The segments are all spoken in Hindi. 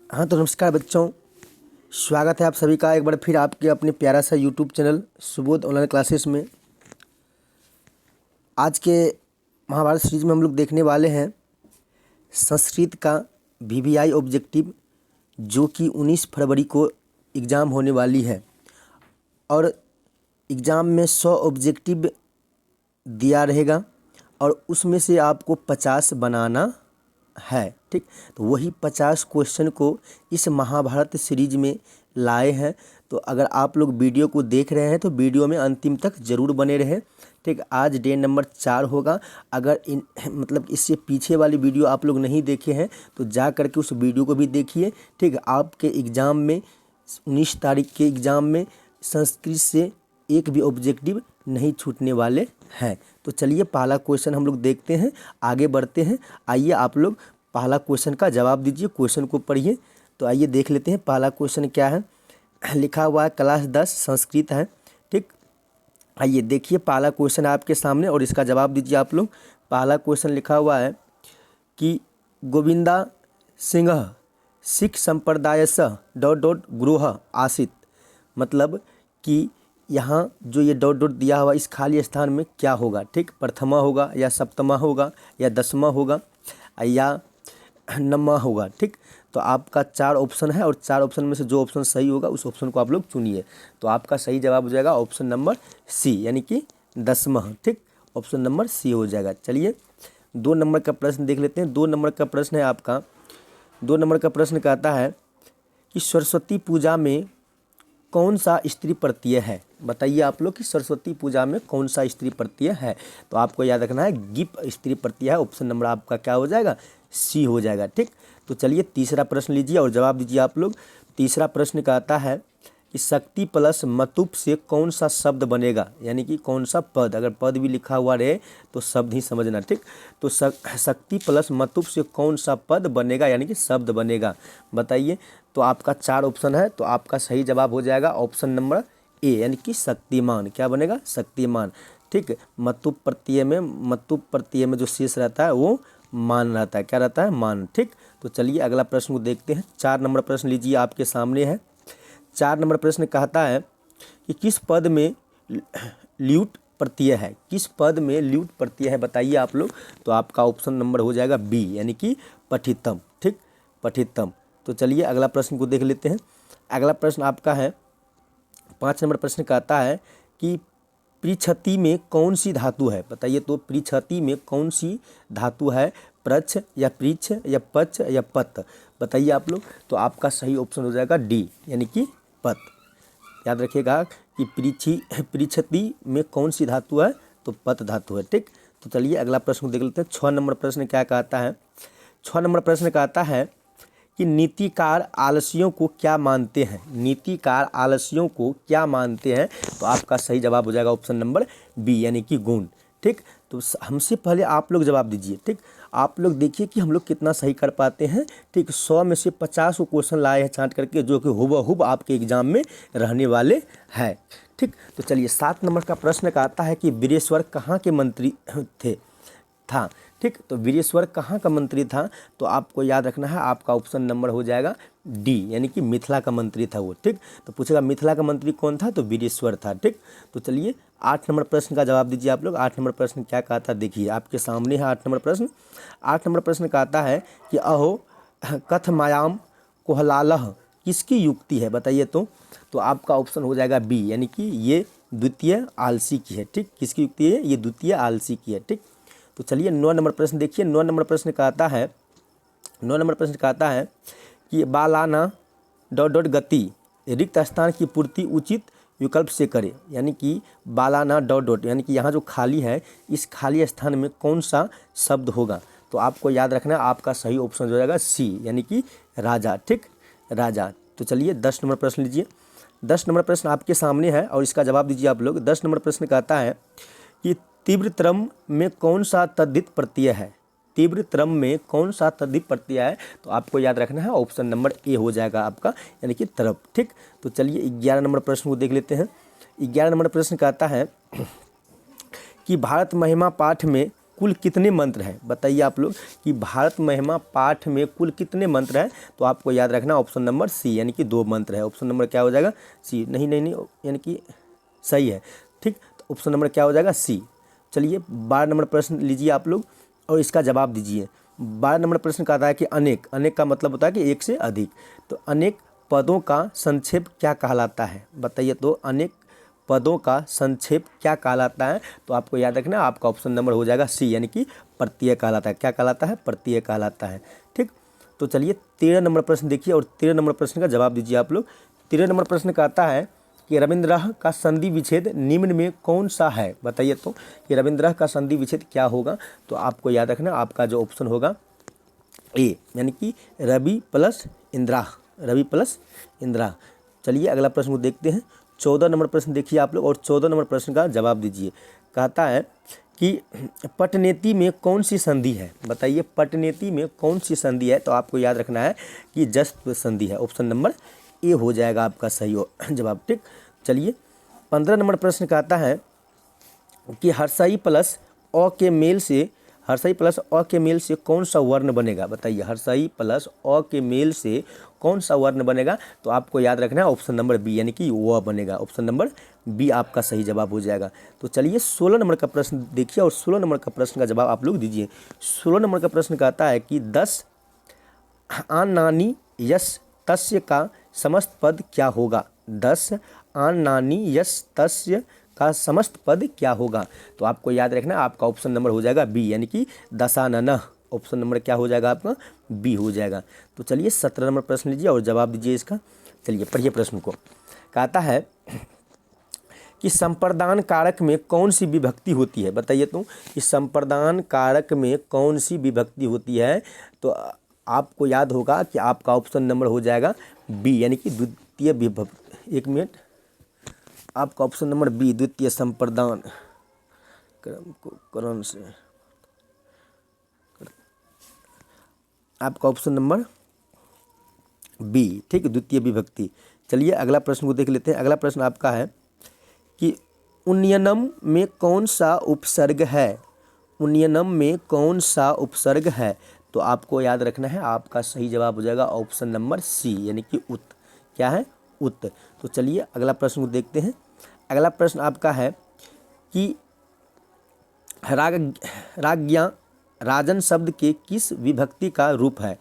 हाँ तो नमस्कार बच्चों, स्वागत है आप सभी का एक बार फिर आपके अपने प्यारा सा YouTube channel Subodh online classes में। आज के महाभारत सीरीज में हम लोग देखने वाले हैं संस्कृत का वीवीआई ऑब्जेक्टिव, जो कि 19 फरवरी को एग्ज़ाम होने वाली है और एग्ज़ाम में 100 ऑब्जेक्टिव दिया रहेगा और उसमें से आपको 50 बनाना है। ठीक, तो वही 50 क्वेश्चन को इस महाभारत सीरीज में लाए हैं। तो अगर आप लोग वीडियो को देख रहे हैं तो वीडियो में अंतिम तक ज़रूर बने रहें। ठीक, आज डे नंबर 4 होगा। अगर इससे पीछे वाली वीडियो आप लोग नहीं देखे हैं तो जा करके उस वीडियो को भी देखिए। ठीक, आपके एग्ज़ाम में 19 तारीख के एग्ज़ाम में संस्कृत से एक भी ऑब्जेक्टिव नहीं छूटने वाले हैं। तो चलिए पहला क्वेश्चन हम लोग देखते हैं, आगे बढ़ते हैं। आइए आप लोग पहला क्वेश्चन का जवाब दीजिए, क्वेश्चन को पढ़िए। तो आइए देख लेते हैं पहला क्वेश्चन क्या है। लिखा हुआ है क्लास 10 संस्कृत है। ठीक, आइए देखिए पहला क्वेश्चन आपके सामने और इसका जवाब दीजिए आप लोग। पहला क्वेश्चन लिखा हुआ है कि गोविंदा सिंह सिख संप्रदायस्य ... गुरुः आसीत्। मतलब कि यहाँ जो ये ... दिया हुआ इस खाली स्थान में क्या होगा। ठीक, प्रथमा होगा या सप्तमा होगा या दसमा होगा या नमा होगा। ठीक, तो आपका 4 ऑप्शन है और 4 ऑप्शन में से जो ऑप्शन सही होगा उस ऑप्शन को आप लोग चुनिए। तो आपका सही जवाब हो जाएगा ऑप्शन नंबर सी, यानी कि 10वां। ठीक, ऑप्शन नंबर सी हो जाएगा। चलिए 2 नंबर का प्रश्न देख लेते हैं। 2 नंबर का प्रश्न है आपका। 2 नंबर का प्रश्न कहता है कि सरस्वती पूजा में कौन सा स्त्री प्रत्यय है। बताइए आप लोग कि सरस्वती पूजा में कौन सा स्त्री प्रत्यय है। तो आपको याद रखना है गिप स्त्री प्रत्यय है। ऑप्शन नंबर आपका क्या हो जाएगा, सी हो जाएगा। ठीक, तो चलिए तीसरा प्रश्न लीजिए और जवाब दीजिए आप लोग। तीसरा प्रश्न कहता है कि शक्ति प्लस मतुप से कौन सा शब्द बनेगा, यानी कि कौन सा पद। अगर पद भी लिखा हुआ रहे तो शब्द ही समझना। ठीक, तो शक्ति प्लस मतुप से कौन सा पद बनेगा, यानी कि शब्द बनेगा। बताइए। तो आपका 4 ऑप्शन है, तो आपका सही जवाब हो जाएगा ऑप्शन नंबर ए, यानी कि शक्तिमान। क्या बनेगा, शक्तिमान। ठीक, मतुप प्रत्यय में जो शेष रहता है वो मान रहता है। क्या रहता है, मान। ठीक, तो चलिए अगला प्रश्न को देखते हैं। 4 नंबर प्रश्न लीजिए, आपके सामने है। 4 नंबर प्रश्न कहता है कि किस पद में ल्यूट प्रत्यय है। किस पद में ल्यूट प्रत्यय है बताइए आप लोग। तो आपका ऑप्शन नंबर हो जाएगा बी, यानी कि पठितम। ठीक, पठितम। तो चलिए अगला प्रश्न को देख लेते हैं। अगला प्रश्न आपका है 5 नंबर प्रश्न कहता है कि पृछति में कौन सी धातु है। बताइए। तो पृछति में कौन सी धातु है, प्रच्छ या पृच्छ या पच्छ या पत। बताइए आप लोग। तो आपका सही ऑप्शन हो जाएगा डी, यानी कि पत। याद रखिएगा कि पृछति में कौन सी धातु है, तो पत धातु है। ठीक, तो चलिए अगला प्रश्न देख लेते हैं। 6 नंबर प्रश्न क्या कहता है। 6 नंबर प्रश्न कहता है कि नीतिकार आलसियों को क्या मानते हैं। नीतिकार आलसियों को क्या मानते हैं। तो आपका सही जवाब हो जाएगा ऑप्शन नंबर बी, यानी कि गुण। ठीक, तो हमसे पहले आप लोग जवाब दीजिए। ठीक, आप लोग देखिए कि हम लोग कितना सही कर पाते हैं। ठीक, 100 में से 50 को क्वेश्चन लाए हैं छांट करके, जो कि हुबहू आपके एग्जाम में रहने वाले हैं। ठीक, तो चलिए 7 नंबर का प्रश्न का आता है कि वीरेश्वर कहाँ के मंत्री था। ठीक, तो वीरेश्वर कहाँ का मंत्री था। तो आपको याद रखना है आपका ऑप्शन नंबर हो जाएगा डी, यानी कि मिथिला का मंत्री था वो। ठीक, तो पूछेगा मिथिला का मंत्री कौन था, तो वीरेश्वर था। ठीक, तो चलिए 8 नंबर प्रश्न का जवाब दीजिए आप लोग। 8 नंबर प्रश्न क्या कहा था, देखिए आपके सामने है 8 नंबर प्रश्न। 8 नंबर प्रश्न कहता है कि अहो कथमायाम कोहलालह किसकी युक्ति है। बताइए। तो आपका ऑप्शन हो जाएगा बी, यानी कि ये द्वितीय आलसी की है। ठीक, किसकी युक्ति है, ये द्वितीय आलसी की है। ठीक, तो चलिए 9 नंबर प्रश्न देखिए। 9 नंबर प्रश्न कहता है 9 नंबर प्रश्न कहता है कि बालाना ... गति रिक्त स्थान की पूर्ति उचित विकल्प से करे। यानी कि बालाना ... यानी कि यहाँ जो खाली है इस खाली स्थान में कौन सा शब्द होगा। तो आपको याद रखना है आपका सही ऑप्शन हो जाएगा सी, यानी कि राजा। ठीक, राजा। तो चलिए 10 नंबर प्रश्न लीजिए। 10 नंबर प्रश्न आपके सामने है और इसका जवाब दीजिए आप लोग। 10 नंबर प्रश्न कहता है कि तीव्रतरम में कौन सा तद्धित प्रत्यय है। तीव्रतरम में कौन सा तद्धित प्रत्यय है। तो आपको याद रखना है ऑप्शन नंबर ए हो जाएगा आपका, यानी कि तरफ। ठीक, तो चलिए 11 नंबर प्रश्न को देख लेते हैं। 11 नंबर प्रश्न कहता है कि भारत महिमा पाठ में कुल कितने मंत्र हैं? बताइए आप लोग कि भारत महिमा पाठ में कुल कितने मंत्र हैं? तो आपको याद रखना ऑप्शन नंबर सी, यानी कि 2 मंत्र है। ऑप्शन नंबर क्या हो जाएगा? सी। नहीं नहीं नहीं, यानी कि सही है, ठीक। तो ऑप्शन नंबर क्या हो जाएगा? सी। चलिए 12 नंबर प्रश्न लीजिए आप लोग और इसका जवाब दीजिए। 12 नंबर प्रश्न का आता है कि अनेक, अनेक का मतलब होता है कि एक से अधिक। तो अनेक पदों का संक्षेप क्या कहलाता है? बताइए तो अनेक पदों का संक्षेप क्या कहलाता है? तो आपको याद रखना आपका ऑप्शन नंबर हो जाएगा सी, यानी कि प्रत्यय कहलाता है। क्या कहलाता है? प्रत्यय कहलाता है, ठीक। तो चलिए 13 नंबर प्रश्न देखिए और 13 नंबर प्रश्न का जवाब दीजिए आप लोग। 13 नंबर प्रश्न का आता है कि रविंद्रह का संधि विच्छेद निम्न में कौन सा है? बताइए तो कि रविंद्रह का संधि विच्छेद क्या होगा? तो आपको याद रखना आपका जो ऑप्शन होगा ए, यानी कि रवि प्लस इंदिरा, रवि प्लस इंदिरा। चलिए अगला प्रश्न को देखते हैं। 14 नंबर प्रश्न देखिए आप लोग और 14 नंबर प्रश्न का जवाब दीजिए। कहता है कि पटनेती में कौन सी संधि है? बताइए पटनेती में कौन सी संधि है? तो आपको याद रखना है कि जस्त संधि है। ऑप्शन नंबर ए हो जाएगा आपका सही जवाब, ठीक। चलिए 15 नंबर प्रश्न कहता है कि हर्षई प्लस अ के मेल से, हर्षई प्लस अ के मेल से कौन सा वर्ण बनेगा? बताइए हर्षई प्लस अ के मेल से कौन सा वर्ण बनेगा? तो आपको याद रखना है ऑप्शन नंबर बी, यानी कि व बनेगा। ऑप्शन नंबर बी आपका सही जवाब हो जाएगा। तो चलिए 16 नंबर का प्रश्न देखिए और 16 नंबर का प्रश्न का जवाब आप लोग दीजिए। 16 नंबर का प्रश्न कहता है कि 10 आन नानी यस तस्य का समस्त पद क्या होगा? 10 आन नानी यस तस्य का समस्त पद क्या होगा? तो आपको याद रखना आपका ऑप्शन नंबर हो जाएगा बी, यानी कि दशानन। ऑप्शन नंबर क्या हो जाएगा आपका? बी हो जाएगा। तो चलिए 17 नंबर प्रश्न लीजिए और जवाब दीजिए इसका। चलिए पढ़िए प्रश्न को। कहता है कि संप्रदान कारक में कौन सी विभक्ति होती है? बताइए तो कि संप्रदान कारक में कौन सी विभक्ति होती है? तो आपको याद होगा कि आपका ऑप्शन नंबर हो जाएगा बी, यानी कि द्वितीय विभक्ति। एक मिनट, आपका ऑप्शन नंबर बी द्वितीय संप्रदान क्रम को करण से, आपका ऑप्शन नंबर बी, ठीक, द्वितीय विभक्ति। चलिए अगला प्रश्न को देख लेते हैं। अगला प्रश्न आपका है कि उन्नयनम में कौन सा उपसर्ग है? उन्नयनम में कौन सा उपसर्ग है? तो आपको याद रखना है आपका सही जवाब हो जाएगा ऑप्शन नंबर सी, यानी कि उत। क्या है? उत। तो चलिए अगला प्रश्न को देखते हैं। अगला प्रश्न आपका है कि राज्ञा राजन शब्द के किस विभक्ति का रूप है?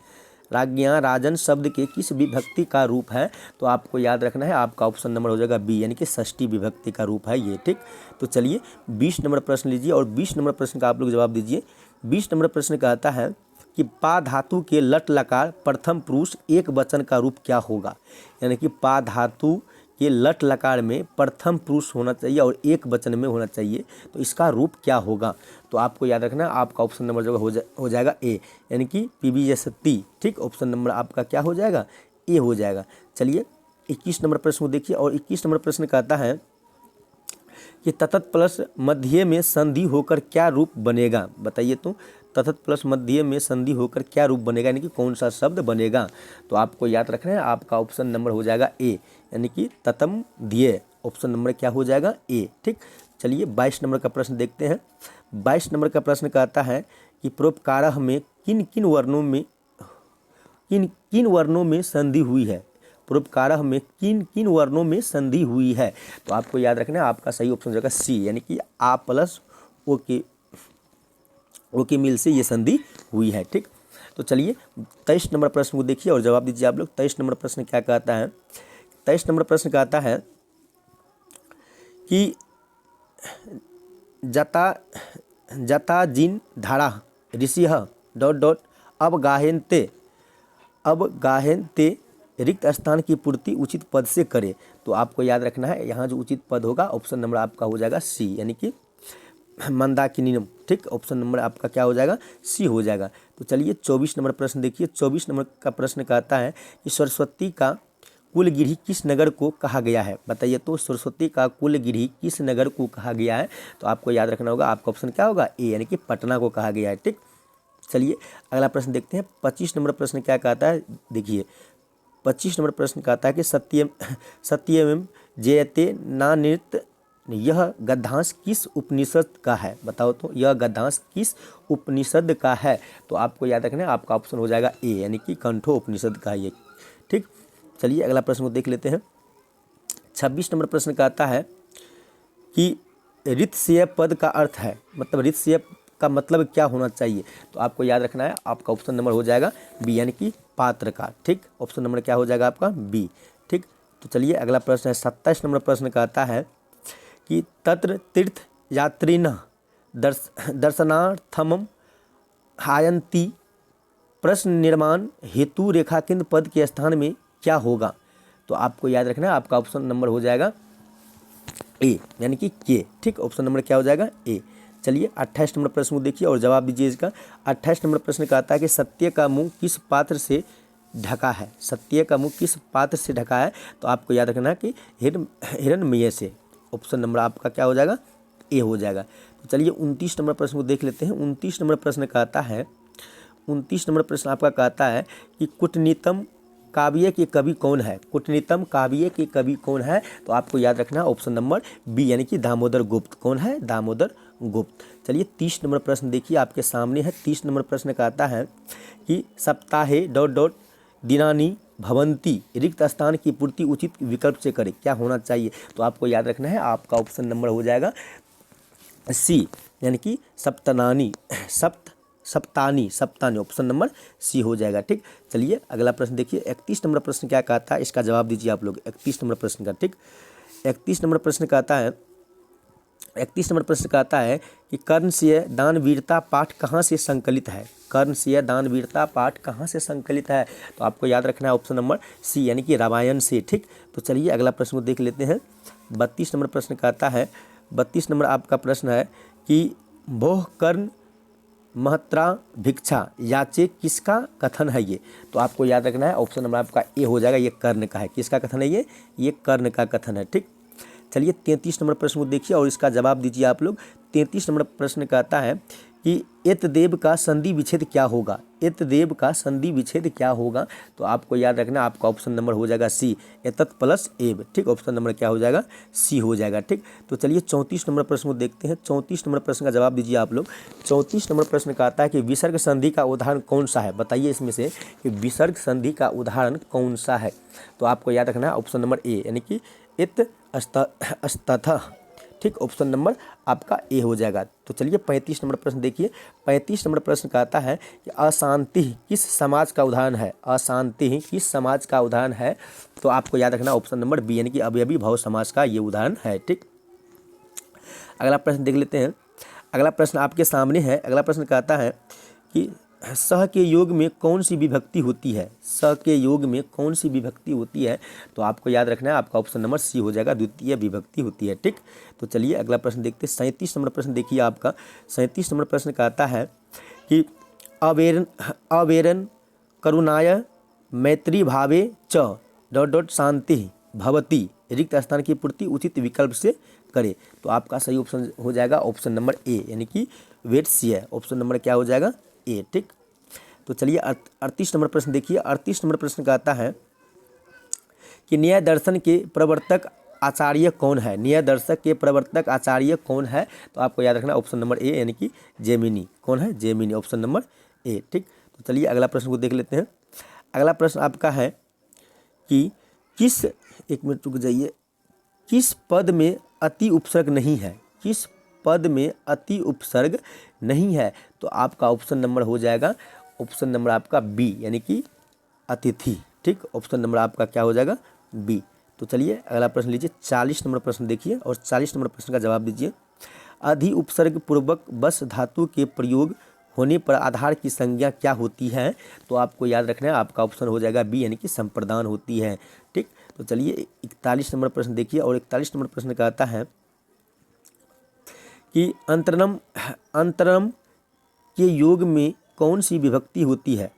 राज्ञा राजन शब्द के किस विभक्ति का रूप है? तो आपको याद रखना है आपका ऑप्शन नंबर हो जाएगा बी, यानी कि षष्ठी विभक्ति का रूप है ये, ठीक। तो चलिए 20 नंबर प्रश्न लीजिए और 20 नंबर प्रश्न का आप लोग जवाब दीजिए। 20 नंबर प्रश्न कहता है कि पा धातु के लट लकार प्रथम पुरुष एक वचन का रूप क्या होगा? यानी कि पा धातु के लट लकार में प्रथम पुरुष होना चाहिए और एक वचन में होना चाहिए, तो इसका रूप क्या होगा? तो आपको याद रखना आपका ऑप्शन नंबर जो हो जाएगा ए, यानी कि पीबीएसटी, ठीक। ऑप्शन नंबर आपका क्या हो जाएगा? ए हो जाएगा। चलिए 21 नंबर प्रश्न को देखिए और 21 नंबर प्रश्न कहता है कि ततत प्लस मध्य में संधि होकर क्या रूप बनेगा? बताइए तो ततत प्लस मध्य में संधि होकर क्या रूप बनेगा, यानी कि कौन सा शब्द बनेगा? तो आपको याद रखना है आपका ऑप्शन नंबर हो जाएगा ए, यानी कि ततम ध्येय। ऑप्शन नंबर क्या हो जाएगा? ए, ठीक। चलिए 22 नंबर का प्रश्न देखते हैं। 22 नंबर का प्रश्न कहता है कि परोपकारः में किन किन वर्णों में संधि हुई है? परोपकारः में किन किन वर्णों में संधि हुई है? तो आपको याद रखना है आपका सही ऑप्शन हो जाएगा सी, यानी कि आ प्लस ओ के मिल से ये संधि हुई है, ठीक। तो चलिए 23 नंबर प्रश्न को देखिए और जवाब दीजिए आप लोग। 23 नंबर प्रश्न क्या कहता है? 23 नंबर प्रश्न कहता है कि जता जिन धारा ऋषिः डॉट डॉट अब गाहेन्ते रिक्त स्थान की पूर्ति उचित पद से करे। तो आपको याद रखना है यहाँ जो उचित पद होगा ऑप्शन नंबर आपका हो जाएगा सी, यानी कि मंदाकिनीनम, ठीक। ऑप्शन नंबर आपका क्या हो जाएगा? सी हो जाएगा। तो चलिए 24 नंबर प्रश्न देखिए। 24 नंबर का प्रश्न कहता है कि सरस्वती का कुलगिरी किस नगर को कहा गया है? बताइए तो सरस्वती का कुलगिरी किस नगर को कहा गया है? तो आपको याद रखना होगा आपका ऑप्शन क्या होगा? ए, यानी कि पटना को कहा गया है, ठीक। चलिए अगला प्रश्न देखते हैं। 25 नंबर प्रश्न क्या कहता है? देखिए 25 नंबर प्रश्न कहता है कि सत्यम जयते यह गद्यांश किस उपनिषद का है? बताओ तो, यह गद्यांश किस उपनिषद का है? तो आपको याद रखना है, आपका ऑप्शन हो जाएगा ए, यानी कि कंठो उपनिषद का है ये। ठीक, चलिए अगला प्रश्न को देख लेते हैं। 26 नंबर प्रश्न का आता है कि ऋतसेय पद का अर्थ है, मतलब ऋतसेय का मतलब क्या होना चाहिए? तो आपको याद रखना है, आपका ऑप्शन नंबर हो जाएगा बी, यानी कि पात्र का। ठीक, ऑप्शन नंबर क्या हो जाएगा आपका? बी। ठीक, तो चलिए अगला प्रश्न है 27 नंबर प्रश्न का आता है कि तत्र तीर्थ यात्रिनः दर्शनार्थम हायन्ति प्रश्न निर्माण हेतु रेखाकिंद पद के स्थान में क्या होगा? तो आपको याद रखना है, आपका ऑप्शन नंबर हो जाएगा ए, यानी कि के। ठीक, ऑप्शन नंबर क्या हो जाएगा? ए। चलिए 28 नंबर प्रश्न को देखिए और जवाब दीजिए इसका। 28 नंबर प्रश्न का आता है कि सत्य का मुंह किस पात्र से ढका है? सत्य का मुंह किस पात्र से ढका है? तो आपको याद रखना है कि हिरण्मय से। ऑप्शन नंबर आपका क्या हो जाएगा? ए हो जाएगा। तो चलिए 29 नंबर प्रश्न को देख लेते हैं। 29 नंबर प्रश्न का आता है, 29 नंबर प्रश्न आपका कहता है कि कुटनीतम काव्य के कवि कौन है? कुटनीतम काव्य के कवि कौन है? तो आपको याद रखना है ऑप्शन नंबर बी, यानी कि दामोदर गुप्त। कौन है? दामोदर गुप्त। चलिए 30 नंबर प्रश्न देखिए आपके सामने है। 30 नंबर प्रश्न का आता है कि सप्ताहे ... दिनानि भवन्ति रिक्त स्थान की पूर्ति उचित विकल्प से करें, क्या होना चाहिए? तो आपको याद रखना है, आपका ऑप्शन नंबर हो जाएगा सी, यानी कि सप्तनानी, सप्तानी, ऑप्शन नंबर सी हो जाएगा। ठीक, चलिए अगला प्रश्न देखिए। 31 नंबर प्रश्न क्या कहता है, इसका जवाब दीजिए आप लोग। 31 नंबर प्रश्न का, ठीक, 31 नंबर प्रश्न का आता है, 31 नंबर प्रश्न का आता है कि कर्णसेय दानवीरता पाठ कहाँ से संकलित है? कर्णसेय दानवीरता पाठ कहाँ से संकलित है? तो आपको याद रखना है ऑप्शन नंबर सी, यानी कि रामायण से। ठीक, तो चलिए अगला प्रश्न को देख लेते हैं। 32 नंबर प्रश्न का आता है, 32 नंबर आपका प्रश्न है कि भोह कर्ण महत्रा भिक्षा याचे किसका कथन है ये? तो आपको याद रखना है ऑप्शन नंबर आपका ए हो जाएगा, ये कर्ण का है। किसका कथन है ये कर्ण का कथन है। ठीक, चलिए 33 नंबर प्रश्न को देखिए और इसका जवाब दीजिए आप लोग। 33 नंबर प्रश्न का आता है कि एतदेव का संधि विच्छेद क्या होगा? एतदेव का संधि विच्छेद क्या होगा? तो आपको याद रखना, आपका ऑप्शन नंबर हो जाएगा सी, एतत् प्लस एव। ठीक, ऑप्शन नंबर क्या हो जाएगा? सी हो जाएगा। ठीक, तो चलिए 34 नंबर प्रश्न को देखते हैं। 34 नंबर प्रश्न का जवाब दीजिए आप लोग। 34 नंबर प्रश्न का आता है कि विसर्ग संधि का उदाहरण कौन सा है? बताइए इसमें से कि विसर्ग संधि का उदाहरण कौन सा है? तो आपको याद रखना है ऑप्शन नंबर ए, यानी कि इत अस्तथ। ठीक, ऑप्शन नंबर आपका ए हो जाएगा। तो चलिए 35 नंबर प्रश्न देखिए। 35 नंबर प्रश्न का आता है कि अशांति किस समाज का उदाहरण है? अशांति किस समाज का उदाहरण है? तो आपको याद रखना ऑप्शन नंबर बी, यानी कि अवयवी भाव समाज का ये उदाहरण है। ठीक, अगला प्रश्न देख लेते हैं। अगला प्रश्न आपके सामने है। अगला प्रश्न का आता है कि सह के योग में कौन सी विभक्ति होती है? सह के योग में कौन सी विभक्ति होती है? तो आपको याद रखना है, आपका ऑप्शन नंबर सी हो जाएगा, द्वितीय विभक्ति होती है। ठीक, तो चलिए अगला प्रश्न देखते हैं। 37 नंबर प्रश्न देखिए आपका। 37 नंबर प्रश्न का आता है कि अवेरन करुणाय मैत्री भावे च ... शांति भवती रिक्त स्थान की पूर्ति उचित विकल्प से करे। तो आपका सही ऑप्शन हो जाएगा ऑप्शन नंबर ए, यानी कि वेत्स्य। ऑप्शन नंबर क्या हो जाएगा? ए। ठीक, तो चलिए 38 नंबर प्रश्न देखिए। 38 नंबर प्रश्न का आता है कि न्याय दर्शन के प्रवर्तक आचार्य कौन है? न्याय दर्शक के प्रवर्तक आचार्य कौन है? तो आपको याद रखना ऑप्शन नंबर ए, यानी कि जैमिनी। कौन है? Jaimini, option number A. ठीक, तो चलिए अगला प्रश्न को देख लेते हैं। अगला प्रश्न आपका है कि किस, एक मिनट रुक जाइए, किस पद में अति उपसर्ग नहीं है? किस पद में अति उपसर्ग नहीं है? तो आपका ऑप्शन नंबर हो जाएगा ऑप्शन नंबर आपका बी, यानी कि अतिथि। ठीक, ऑप्शन नंबर आपका क्या हो जाएगा? बी। तो चलिए अगला प्रश्न लीजिए। 40 नंबर प्रश्न देखिए और 40 नंबर प्रश्न का जवाब दीजिए। अधि उपसर्ग पूर्वक बस धातु के प्रयोग होने पर आधार की संज्ञा क्या होती है? तो आपको याद रखना है, आपका ऑप्शन हो जाएगा बी, यानी कि संप्रदान होती है। ठीक, तो चलिए 41 नंबर प्रश्न देखिए और 41 नंबर प्रश्न का आता है कि अंतरम के योग में कौन सी विभक्ति होती है?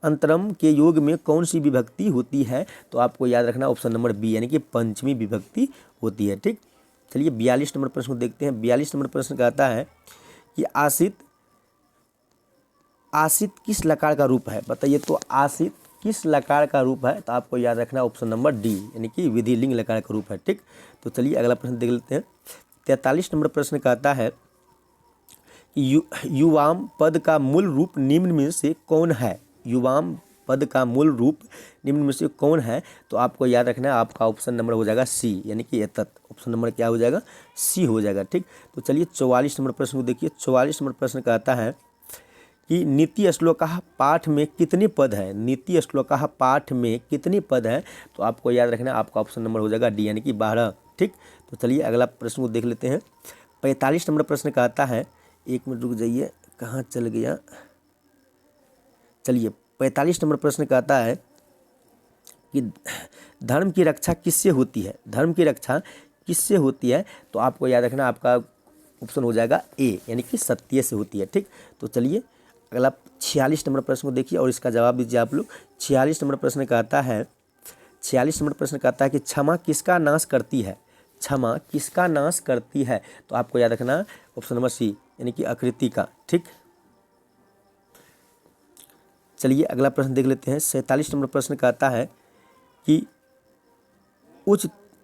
अंतरम के योग में कौन सी विभक्ति होती है? तो आपको याद रखना ऑप्शन नंबर बी, यानी कि पंचमी विभक्ति होती है। ठीक, चलिए 42 नंबर प्रश्न को देखते हैं। 42 नंबर प्रश्न का आता है कि आसित किस लकार का रूप है? बताइए तो आसित किस लकार का रूप है? तो आपको याद रखना ऑप्शन नंबर डी, यानी कि विधिलिंग लकार का रूप है। ठीक, तो चलिए अगला प्रश्न देख लेते हैं। 43 नंबर प्रश्न कहता है युवाम पद का मूल रूप निम्न में से कौन है? युवाम पद का मूल रूप निम्न में से कौन है? तो आपको याद रखना है, आपका ऑप्शन नंबर हो जाएगा सी, यानी कि एतत्। ऑप्शन नंबर क्या हो जाएगा? सी हो जाएगा। ठीक, तो चलिए 44 नंबर प्रश्न को देखिए। 44 नंबर प्रश्न कहता है कि नीति श्लोकाः पाठ में कितने पद है? नीति श्लोकाः पाठ में कितने पद है? तो आपको याद रखना है, आपका ऑप्शन नंबर हो जाएगा डी, यानी कि 12। ठीक, तो चलिए अगला प्रश्न को देख लेते हैं। 45 नंबर प्रश्न कहता है, एक मिनट रुक जाइए, कहाँ चल गया? चलिए 45 नंबर प्रश्न कहता है कि धर्म की रक्षा किससे होती है? धर्म की रक्षा किससे होती है? तो आपको याद रखना, आपका ऑप्शन हो जाएगा ए, यानी कि सत्य से होती है। ठीक, तो चलिए अगला 46 नंबर प्रश्न को देखिए और इसका जवाब दीजिए आप लोग। 46 नंबर प्रश्न कहता है, 46 नंबर प्रश्न कहता है कि क्षमा किसका नाश करती है? क्षमा किसका नाश करती है? तो आपको याद रखना ऑप्शन नंबर सी, यानी कि आकृति का। ठीक, चलिए अगला प्रश्न देख लेते हैं। 47 नंबर प्रश्न कहता है कि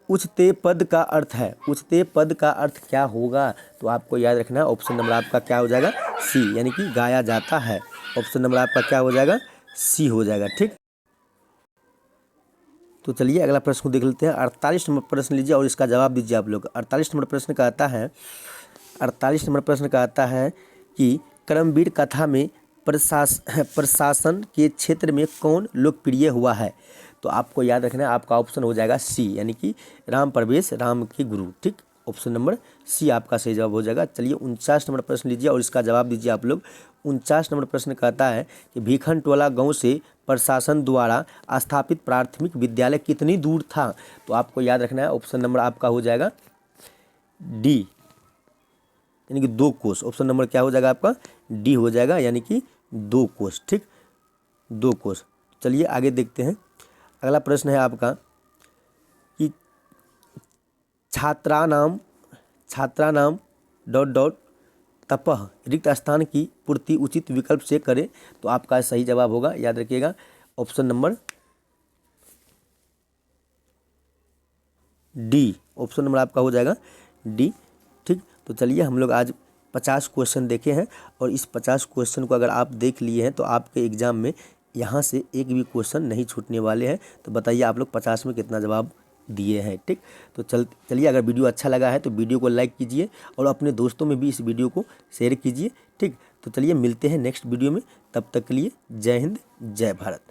उच्चते पद का अर्थ है। उच्चते पद का अर्थ क्या होगा? तो आपको याद रखना है, ऑप्शन नंबर आपका क्या हो जाएगा? सी, यानी कि गाया जाता है। ऑप्शन नंबर आपका क्या हो जाएगा? सी हो जाएगा। ठीक, तो चलिए अगला प्रश्न को देख लेते हैं। 48 नंबर प्रश्न लीजिए और इसका जवाब दीजिए आप लोग। 48 नंबर प्रश्न कहता है, 48 नंबर प्रश्न कहता है कि कर्मवीर कथा में प्रशासन के क्षेत्र में कौन लोकप्रिय हुआ है? तो आपको याद रखना है, आपका ऑप्शन हो जाएगा सी, यानी कि राम प्रवेश राम के गुरु। ठीक, ऑप्शन नंबर सी आपका सही जवाब हो जाएगा। चलिए 49 नंबर प्रश्न लीजिए और इसका जवाब दीजिए आप लोग। 49 नंबर प्रश्न कहता है कि भीखनटोला गांव से प्रशासन द्वारा स्थापित प्राथमिक विद्यालय कितनी दूर था? तो आपको याद रखना है, ऑप्शन नंबर आपका हो जाएगा डी, यानी कि 2 कोस। ऑप्शन नंबर क्या हो जाएगा आपका? डी हो जाएगा, यानी कि 2 कोस। ठीक, 2 कोस। चलिए आगे देखते हैं। अगला प्रश्न है आपका कि छात्रानाम डॉट डॉट तपः रिक्त स्थान की पूर्ति उचित विकल्प से करें। तो आपका सही जवाब होगा, याद रखिएगा, option number D. Option number आपका हो जाएगा डी। ठीक, तो चलिए हम लोग आज 50 क्वेश्चन देखे हैं और इस 50 क्वेश्चन को अगर आप देख लिए हैं तो आपके एग्ज़ाम में यहाँ से एक भी क्वेश्चन नहीं छूटने वाले हैं। तो बताइए आप लोग 50 में कितना जवाब दिए हैं। ठीक, तो चलिए अगर वीडियो अच्छा लगा है तो वीडियो को लाइक कीजिए और अपने दोस्तों में भी इस वीडियो को शेयर कीजिए। ठीक, तो चलिए मिलते हैं नेक्स्ट वीडियो में, तब तक के लिए जय हिंद जय भारत।